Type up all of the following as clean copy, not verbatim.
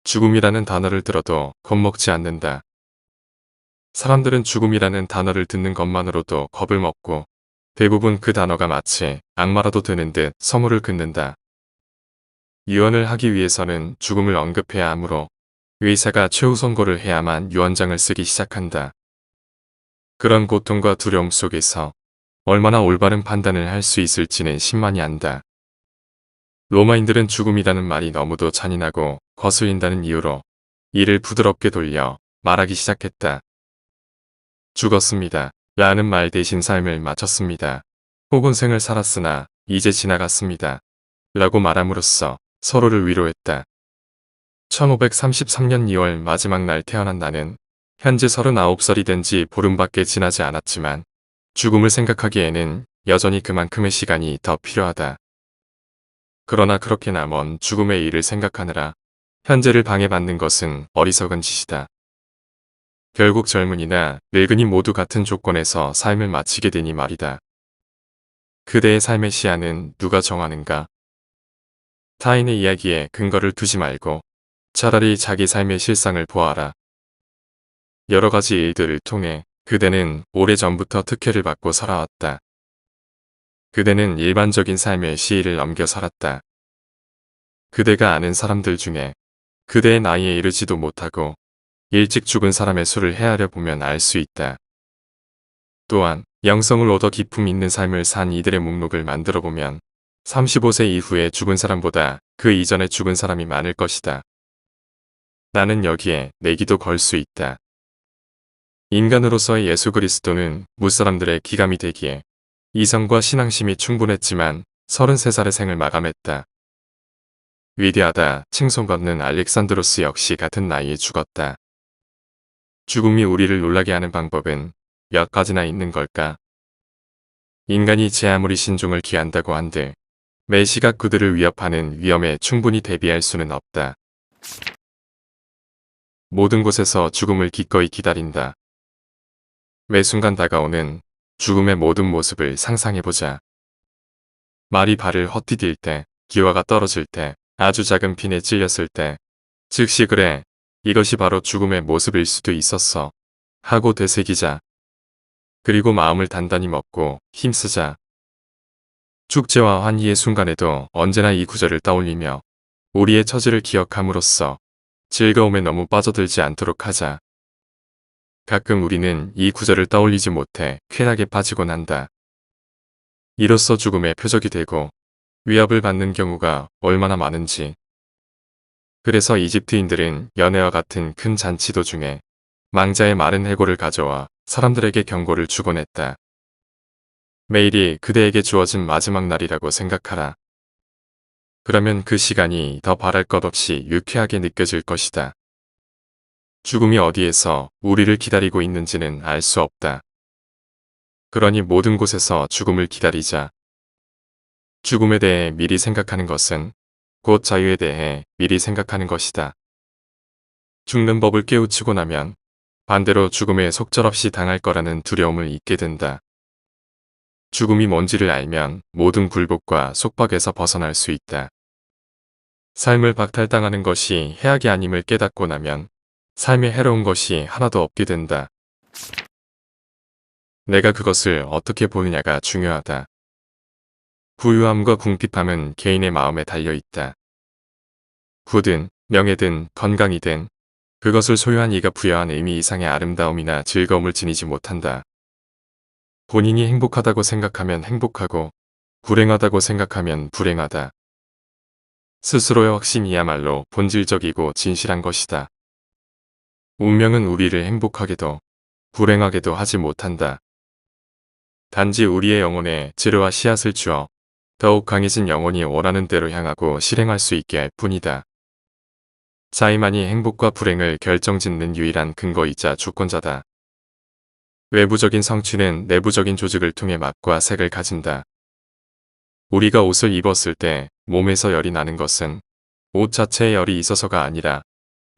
죽음이라는 단어를 들어도 겁먹지 않는다. 사람들은 죽음이라는 단어를 듣는 것만으로도 겁을 먹고 대부분 그 단어가 마치 악마라도 되는 듯 서무를 긋는다. 유언을 하기 위해서는 죽음을 언급해야 하므로 의사가 최우선고를 해야만 유언장을 쓰기 시작한다. 그런 고통과 두려움 속에서 얼마나 올바른 판단을 할 수 있을지는 신만이 안다. 로마인들은 죽음이라는 말이 너무도 잔인하고 거슬린다는 이유로 이를 부드럽게 돌려 말하기 시작했다. 죽었습니다. 라는 말 대신 삶을 마쳤습니다. 혹은 생을 살았으나 이제 지나갔습니다. 라고 말함으로써 서로를 위로했다. 1533년 2월 마지막 날 태어난 나는 현재 39살이 된 지 보름밖에 지나지 않았지만 죽음을 생각하기에는 여전히 그만큼의 시간이 더 필요하다. 그러나 그렇게나 먼 죽음의 일을 생각하느라 현재를 방해받는 것은 어리석은 짓이다. 결국 젊은이나 늙은이 모두 같은 조건에서 삶을 마치게 되니 말이다. 그대의 삶의 시야는 누가 정하는가? 타인의 이야기에 근거를 두지 말고 차라리 자기 삶의 실상을 보아라. 여러 가지 일들을 통해 그대는 오래전부터 특혜를 받고 살아왔다. 그대는 일반적인 삶의 시일을 넘겨 살았다. 그대가 아는 사람들 중에 그대의 나이에 이르지도 못하고 일찍 죽은 사람의 수를 헤아려 보면 알 수 있다. 또한 영성을 얻어 기품 있는 삶을 산 이들의 목록을 만들어 보면 35세 이후에 죽은 사람보다 그 이전에 죽은 사람이 많을 것이다. 나는 여기에 내기도 걸 수 있다. 인간으로서의 예수 그리스도는 무사람들의 기감이 되기에 이성과 신앙심이 충분했지만 33살의 생을 마감했다. 위대하다 칭송받는 알렉산드로스 역시 같은 나이에 죽었다. 죽음이 우리를 놀라게 하는 방법은 몇 가지나 있는 걸까? 인간이 제 아무리 신종을 기한다고 한들 매 시각 그들을 위협하는 위험에 충분히 대비할 수는 없다. 모든 곳에서 죽음을 기꺼이 기다린다. 매 순간 다가오는 죽음의 모든 모습을 상상해보자. 말이 발을 헛디딜 때, 기화가 떨어질 때, 아주 작은 핀에 찔렸을 때, 즉시 그래, 이것이 바로 죽음의 모습일 수도 있었어. 하고 되새기자. 그리고 마음을 단단히 먹고 힘쓰자. 축제와 환희의 순간에도 언제나 이 구절을 떠올리며 우리의 처지를 기억함으로써 즐거움에 너무 빠져들지 않도록 하자. 가끔 우리는 이 구절을 떠올리지 못해 쾌락에 빠지곤 한다. 이로써 죽음의 표적이 되고 위협을 받는 경우가 얼마나 많은지. 그래서 이집트인들은 연회와 같은 큰 잔치 도중에 망자의 마른 해골을 가져와 사람들에게 경고를 주곤 했다. 매일이 그대에게 주어진 마지막 날이라고 생각하라. 그러면 그 시간이 더 바랄 것 없이 유쾌하게 느껴질 것이다. 죽음이 어디에서 우리를 기다리고 있는지는 알 수 없다. 그러니 모든 곳에서 죽음을 기다리자. 죽음에 대해 미리 생각하는 것은 곧 자유에 대해 미리 생각하는 것이다. 죽는 법을 깨우치고 나면 반대로 죽음에 속절없이 당할 거라는 두려움을 잊게 된다. 죽음이 뭔지를 알면 모든 굴복과 속박에서 벗어날 수 있다. 삶을 박탈당하는 것이 해악이 아님을 깨닫고 나면 삶에 해로운 것이 하나도 없게 된다. 내가 그것을 어떻게 보느냐가 중요하다. 부유함과 궁핍함은 개인의 마음에 달려있다. 부든 명예든 건강이든 그것을 소유한 이가 부여한 의미 이상의 아름다움이나 즐거움을 지니지 못한다. 본인이 행복하다고 생각하면 행복하고 불행하다고 생각하면 불행하다. 스스로의 확신이야말로 본질적이고 진실한 것이다. 운명은 우리를 행복하게도 불행하게도 하지 못한다. 단지 우리의 영혼에 재료와 씨앗을 주어 더욱 강해진 영혼이 원하는 대로 향하고 실행할 수 있게 할 뿐이다. 자의만이 행복과 불행을 결정짓는 유일한 근거이자 주권자다. 외부적인 성취는 내부적인 조직을 통해 맛과 색을 가진다. 우리가 옷을 입었을 때 몸에서 열이 나는 것은 옷 자체에 열이 있어서가 아니라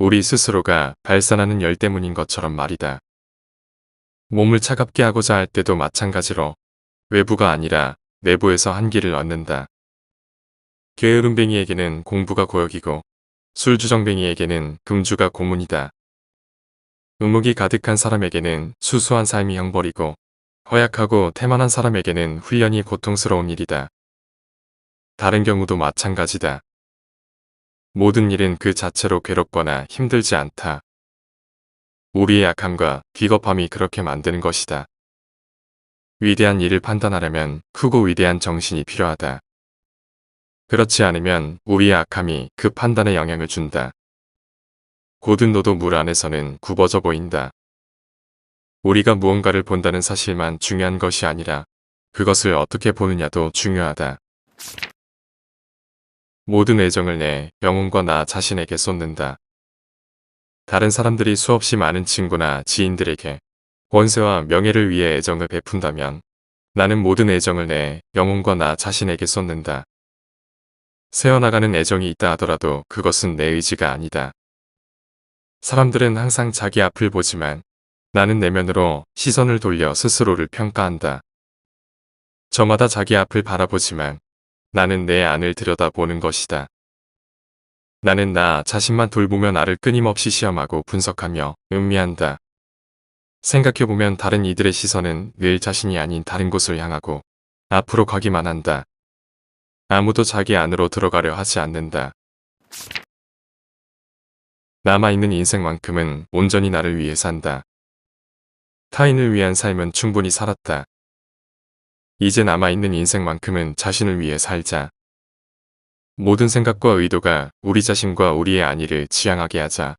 우리 스스로가 발산하는 열 때문인 것처럼 말이다. 몸을 차갑게 하고자 할 때도 마찬가지로 외부가 아니라 내부에서 한기를 얻는다. 게으름뱅이에게는 공부가 고역이고 술주정뱅이에게는 금주가 고문이다. 의묵이 가득한 사람에게는 수수한 삶이 형벌이고 허약하고 태만한 사람에게는 훈련이 고통스러운 일이다. 다른 경우도 마찬가지다. 모든 일은 그 자체로 괴롭거나 힘들지 않다. 우리의 약함과 비겁함이 그렇게 만드는 것이다. 위대한 일을 판단하려면 크고 위대한 정신이 필요하다. 그렇지 않으면 우리의 악함이 그 판단에 영향을 준다. 고든 노도 물 안에서는 굽어져 보인다. 우리가 무언가를 본다는 사실만 중요한 것이 아니라 그것을 어떻게 보느냐도 중요하다. 모든 애정을 내 영혼과 나 자신에게 쏟는다. 다른 사람들이 수없이 많은 친구나 지인들에게 권세와 명예를 위해 애정을 베푼다면 나는 모든 애정을 내 영혼과 나 자신에게 쏟는다. 새어나가는 애정이 있다 하더라도 그것은 내 의지가 아니다. 사람들은 항상 자기 앞을 보지만 나는 내면으로 시선을 돌려 스스로를 평가한다. 저마다 자기 앞을 바라보지만 나는 내 안을 들여다보는 것이다. 나는 나 자신만 돌보며 나를 끊임없이 시험하고 분석하며 음미한다. 생각해보면 다른 이들의 시선은 늘 자신이 아닌 다른 곳을 향하고 앞으로 가기만 한다. 아무도 자기 안으로 들어가려 하지 않는다. 남아있는 인생만큼은 온전히 나를 위해 산다. 타인을 위한 삶은 충분히 살았다. 이제 남아있는 인생만큼은 자신을 위해 살자. 모든 생각과 의도가 우리 자신과 우리의 안위를 지향하게 하자.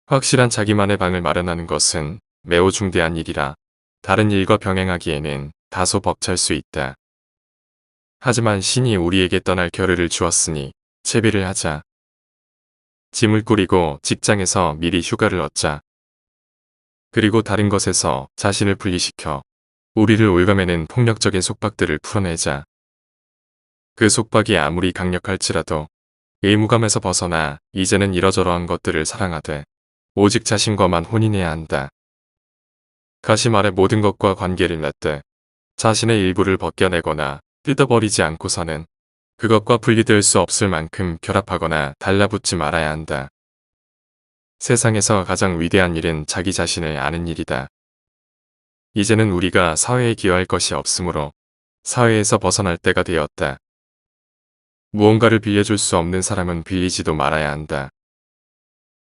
확실한 자기만의 방을 마련하는 것은 매우 중대한 일이라 다른 일과 병행하기에는 다소 벅찰 수 있다. 하지만 신이 우리에게 떠날 겨를을 주었으니 채비를 하자. 짐을 꾸리고 직장에서 미리 휴가를 얻자. 그리고 다른 것에서 자신을 분리시켜 우리를 올가매는 폭력적인 속박들을 풀어내자. 그 속박이 아무리 강력할지라도 의무감에서 벗어나 이제는 이러저러한 것들을 사랑하되 오직 자신과만 혼인해야 한다. 가심 아래 모든 것과 관계를 맺되 자신의 일부를 벗겨내거나 뜯어버리지 않고서는 그것과 분리될 수 없을 만큼 결합하거나 달라붙지 말아야 한다. 세상에서 가장 위대한 일은 자기 자신을 아는 일이다. 이제는 우리가 사회에 기여할 것이 없으므로 사회에서 벗어날 때가 되었다. 무언가를 빌려줄 수 없는 사람은 빌리지도 말아야 한다.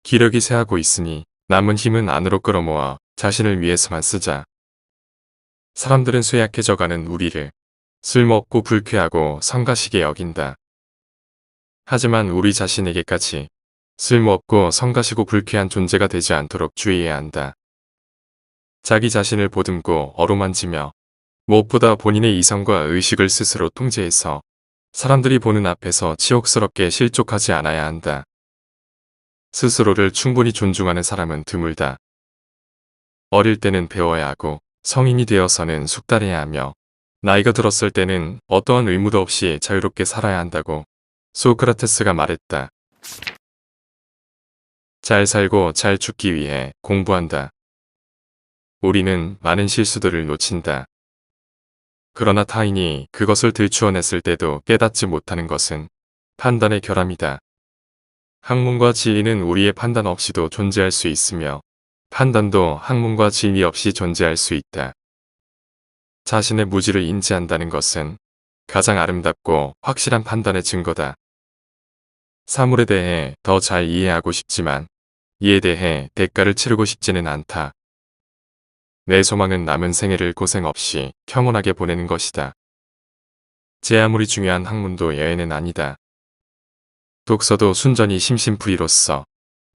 기력이 쇠하고 있으니 남은 힘은 안으로 끌어모아 자신을 위해서만 쓰자. 사람들은 쇠약해져가는 우리를 쓸모없고 불쾌하고 성가시게 여긴다. 하지만 우리 자신에게까지 쓸모없고 성가시고 불쾌한 존재가 되지 않도록 주의해야 한다. 자기 자신을 보듬고 어루만지며 무엇보다 본인의 이성과 의식을 스스로 통제해서 사람들이 보는 앞에서 치욕스럽게 실족하지 않아야 한다. 스스로를 충분히 존중하는 사람은 드물다. 어릴 때는 배워야 하고 성인이 되어서는 숙달해야 하며 나이가 들었을 때는 어떠한 의무도 없이 자유롭게 살아야 한다고 소크라테스가 말했다. 잘 살고 잘 죽기 위해 공부한다. 우리는 많은 실수들을 놓친다. 그러나 타인이 그것을 들추어냈을 때도 깨닫지 못하는 것은 판단의 결함이다. 학문과 진리는 우리의 판단 없이도 존재할 수 있으며 판단도 학문과 진리 없이 존재할 수 있다. 자신의 무지를 인지한다는 것은 가장 아름답고 확실한 판단의 증거다. 사물에 대해 더 잘 이해하고 싶지만 이에 대해 대가를 치르고 싶지는 않다. 내 소망은 남은 생애를 고생 없이 평온하게 보내는 것이다. 제 아무리 중요한 학문도 예외는 아니다. 독서도 순전히 심심풀이로서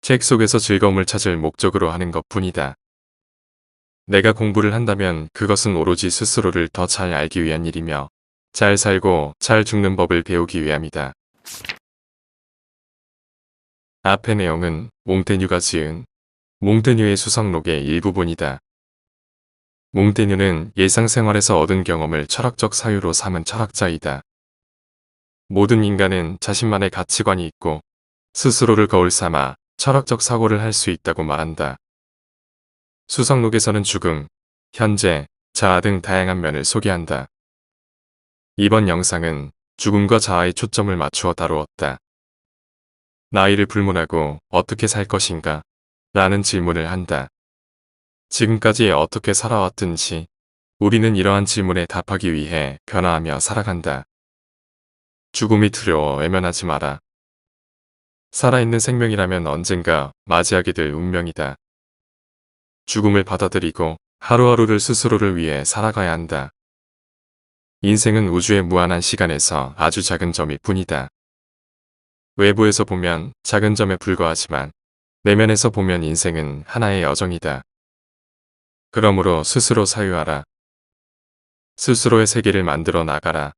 책 속에서 즐거움을 찾을 목적으로 하는 것뿐이다. 내가 공부를 한다면 그것은 오로지 스스로를 더 잘 알기 위한 일이며 잘 살고 잘 죽는 법을 배우기 위함이다. 앞의 내용은 몽테뉴가 지은 몽테뉴의 수성록의 일부분이다. 몽테뉴는 일상생활에서 얻은 경험을 철학적 사유로 삼은 철학자이다. 모든 인간은 자신만의 가치관이 있고 스스로를 거울 삼아 철학적 사고를 할 수 있다고 말한다. 수성록에서는 죽음, 현재, 자아 등 다양한 면을 소개한다. 이번 영상은 죽음과 자아에 초점을 맞추어 다루었다. 나이를 불문하고 어떻게 살 것인가? 라는 질문을 한다. 지금까지 어떻게 살아왔든지 우리는 이러한 질문에 답하기 위해 변화하며 살아간다. 죽음이 두려워 외면하지 마라. 살아있는 생명이라면 언젠가 맞이하게 될 운명이다. 죽음을 받아들이고 하루하루를 스스로를 위해 살아가야 한다. 인생은 우주의 무한한 시간에서 아주 작은 점일 뿐이다. 외부에서 보면 작은 점에 불과하지만 내면에서 보면 인생은 하나의 여정이다. 그러므로 스스로 사유하라. 스스로의 세계를 만들어 나가라.